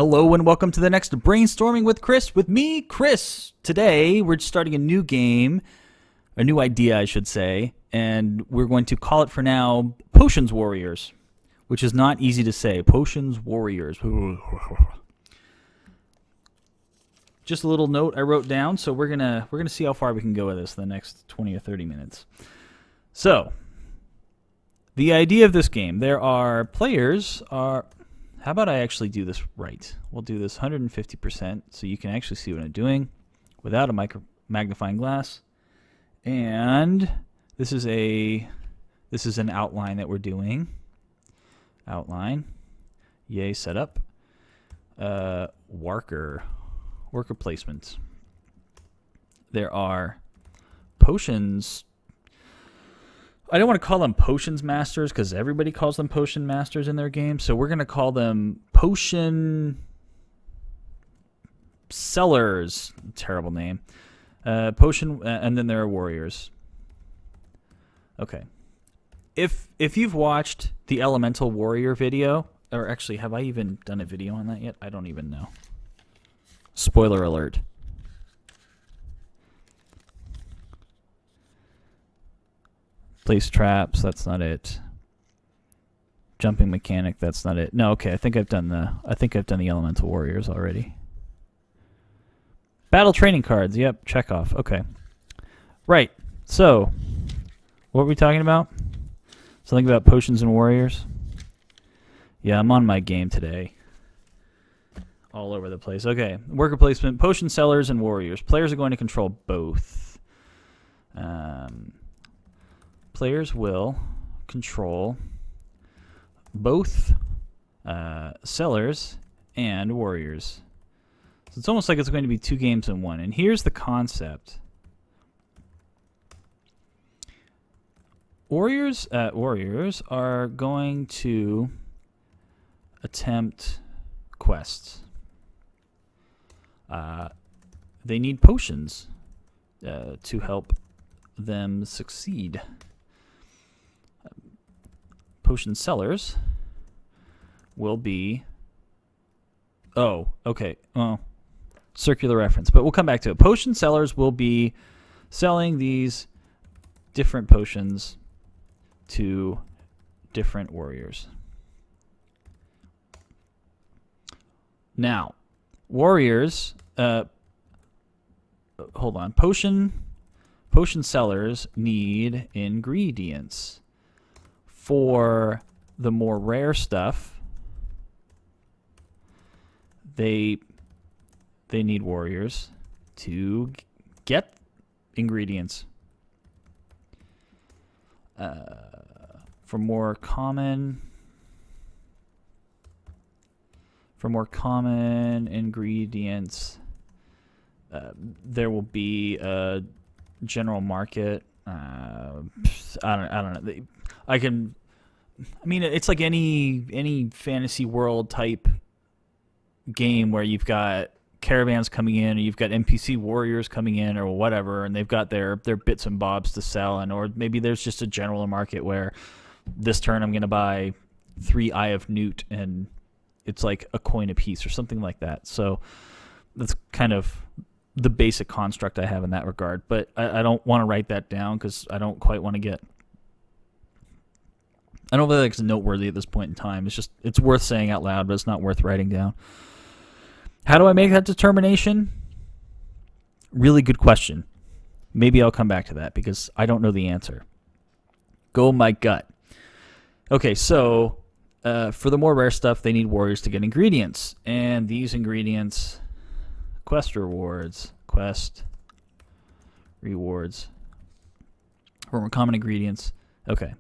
Hello and welcome to the next Brainstorming with Chris, with me, Chris. Today we're starting a new game, a new idea I should say, and we're going to call it for now Potions Warriors, which is not easy to say. Potions Warriors. Just a little note I wrote down, so we're gonna see how far we can go with this in the next 20 or 30 minutes. So, the idea of this game, there are players are... How about I actually do this right? We'll do this 150% so you can actually see what I'm doing without a magnifying glass. And this is an outline that we're doing. Outline. Yay, setup. Worker placement. There are potions. I don't want to call them potions masters because everybody calls them potion masters in their game. So we're going to call them potion sellers. Terrible name. Potion, and then there are warriors. Okay. If you've watched the Elemental Warrior video, or actually, have I even done a video on that yet? I don't even know. Spoiler alert. Place traps, that's not it. Jumping mechanic, that's not it. No, okay, I think I've done the Elemental Warriors already. Battle training cards, yep, check off. Okay. Right. So, what were we talking about? Something about potions and warriors? Yeah, I'm on my game today. All over the place. Okay. Worker placement, potion sellers and warriors. Players are going to control both. Players will control both sellers and warriors. So it's almost like it's going to be two games in one. And here's the concept. Warriors are going to attempt quests. They need potions to help them succeed. Potion sellers will be... Oh, okay. Well, circular reference, but we'll come back to it. Potion sellers will be selling these different potions to different warriors. Now, warriors... hold on. Potion sellers need ingredients. For the more rare stuff, they need warriors to get ingredients. For more common ingredients, there will be a general market. I don't know. I mean, it's like any fantasy world type game where you've got caravans coming in, or you've got NPC warriors coming in, or whatever, and they've got their bits and bobs to sell, or maybe there's just a general market where this turn I'm going to buy 3 Eye of Newt, and it's like a coin a piece or something like that. So that's kind of the basic construct I have in that regard, but I don't want to write that down because I don't quite want to get... I don't think it's noteworthy at this point in time. It's worth saying out loud, but it's not worth writing down. How do I make that determination? Really good question. Maybe I'll come back to that because I don't know the answer. Go my gut. Okay, so for the more rare stuff, they need warriors to get ingredients. And these ingredients, quest rewards, for more common ingredients. Okay.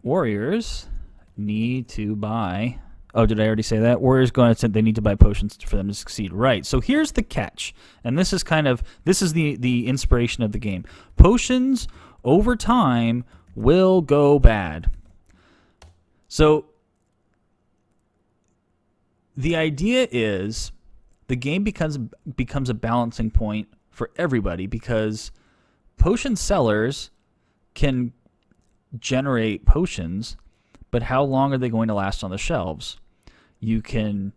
Warriors need to buy... Oh, did I already say that? Warriors they need to buy potions for them to succeed. Right. So here's the catch. And this is the inspiration of the game. Potions over time will go bad. So the idea is the game becomes a balancing point for everybody because potion sellers can generate potions, but how long are they going to last on the shelves? You can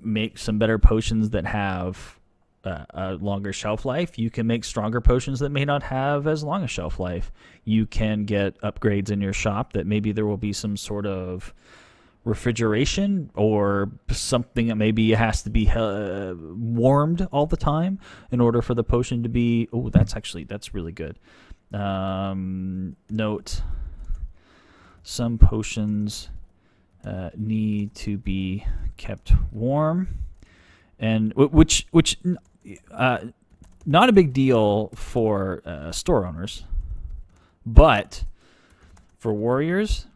make some better potions that have a longer shelf life. You can make stronger potions that may not have as long a shelf life. You can get upgrades in your shop that maybe there will be some sort of refrigeration or something that maybe has to be warmed all the time in order for the potion to be... Oh, that's really good. Note, some potions need to be kept warm, and which not a big deal for store owners, but for warriors,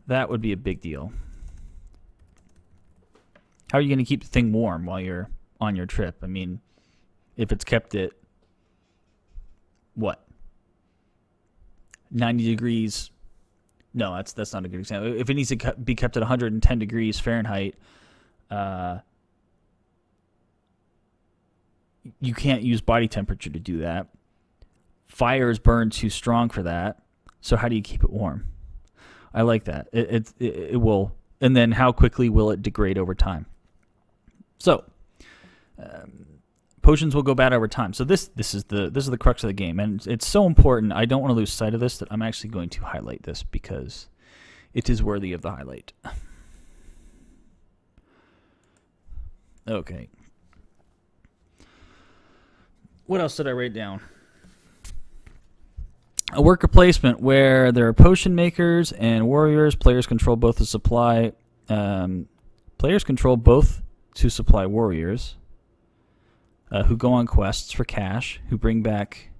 that would be a big deal. How are you going to keep the thing warm while you're on your trip? I mean, if it's kept at, what, 90 degrees? No, that's not a good example. If it needs to be kept at 110 degrees Fahrenheit, you can't use body temperature to do that. Fires burn too strong for that. So how do you keep it warm? I like that. It will. And then how quickly will it degrade over time? So potions will go bad over time. So this is the crux of the game, and it's so important. I don't want to lose sight of this, that I'm actually going to highlight this because it is worthy of the highlight. Okay. What else did I write down? A worker placement where there are potion makers and warriors. Players control both the supply. Players control both to supply warriors who go on quests for cash, who bring back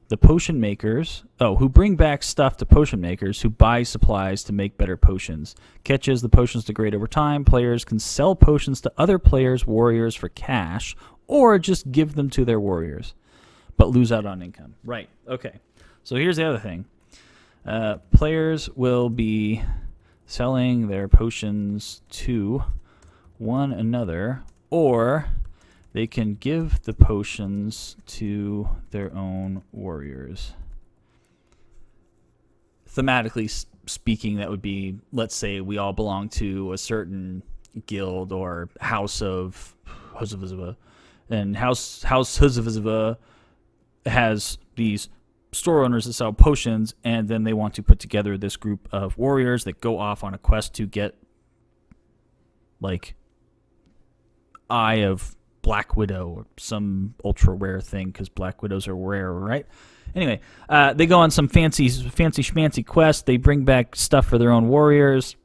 the potion makers. Who bring back stuff to potion makers who buy supplies to make better potions. Catches, the potions degrade over time. Players can sell potions to other players' warriors for cash, or just give them to their warriors, but lose out on income. Right, okay. So here's the other thing. Players will be selling their potions to one another, or they can give the potions to their own warriors. Thematically speaking, that would be, let's say we all belong to a certain guild or house of Huzavizava, and House Huzavizava has these store owners that sell potions, and then they want to put together this group of warriors that go off on a quest to get, like, Eye of Black Widow or some ultra rare thing, because Black Widows are rare, right? Anyway, they go on some fancy schmancy quest. They bring back stuff for their own warriors,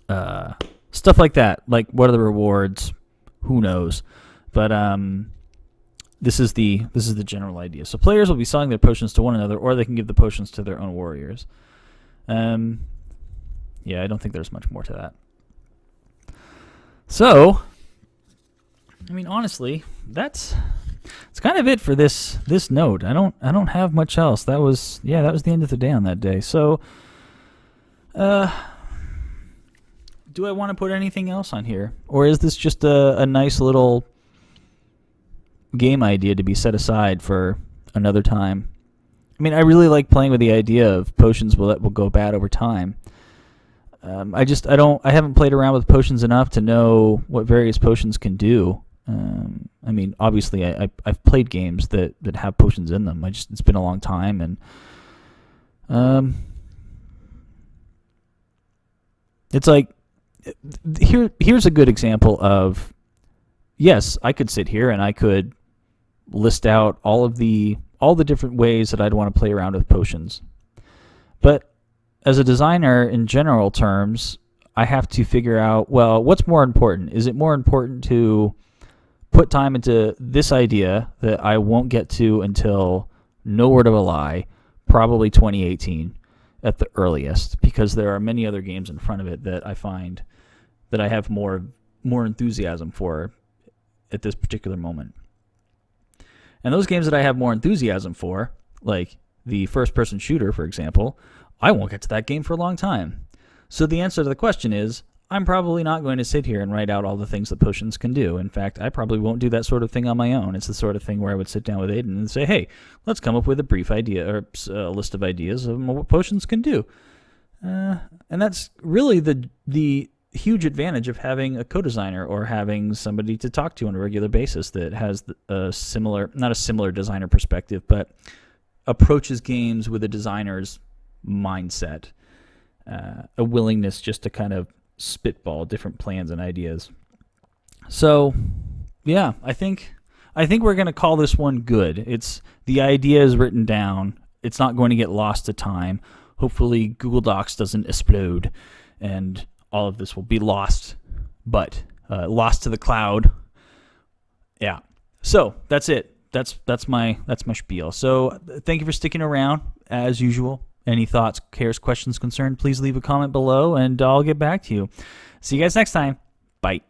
stuff like that. Like, what are the rewards? Who knows? But this is the general idea. So players will be selling their potions to one another, or they can give the potions to their own warriors. Yeah, I don't think there's much more to that. So, I mean, honestly, that's kind of it for this note. I don't have much else. That was the end of the day on that day. So, do I want to put anything else on here, or is this just a nice little game idea to be set aside for another time? I mean, I really like playing with the idea of potions that will go bad over time. I haven't played around with potions enough to know what various potions can do. I mean, obviously, I've played games that have potions in them. It's been a long time, and it's like, here's a good example of, yes, I could sit here and I could list out all the different ways that I'd want to play around with potions. But as a designer, in general terms, I have to figure out, well, what's more important? Is it more important to put time into this idea that I won't get to until, no word of a lie, probably 2018 at the earliest, because there are many other games in front of it that I find that I have more enthusiasm for at this particular moment. And those games that I have more enthusiasm for, like the first-person shooter, for example, I won't get to that game for a long time. So the answer to the question is, I'm probably not going to sit here and write out all the things that potions can do. In fact, I probably won't do that sort of thing on my own. It's the sort of thing where I would sit down with Aiden and say, hey, let's come up with a brief idea or a list of ideas of what potions can do. And that's really the huge advantage of having a co-designer or having somebody to talk to on a regular basis that has a similar, not a similar designer perspective, but approaches games with a designer's mindset, a willingness just to kind of spitball different plans and ideas. So, yeah, I think we're going to call this one good. It's the idea is written down. It's not going to get lost to time. Hopefully Google Docs doesn't explode and all of this will be lost, but lost to the cloud. Yeah. So that's it. That's my spiel. So thank you for sticking around. As usual, any thoughts, cares, questions, concerns, please leave a comment below and I'll get back to you. See you guys next time. Bye.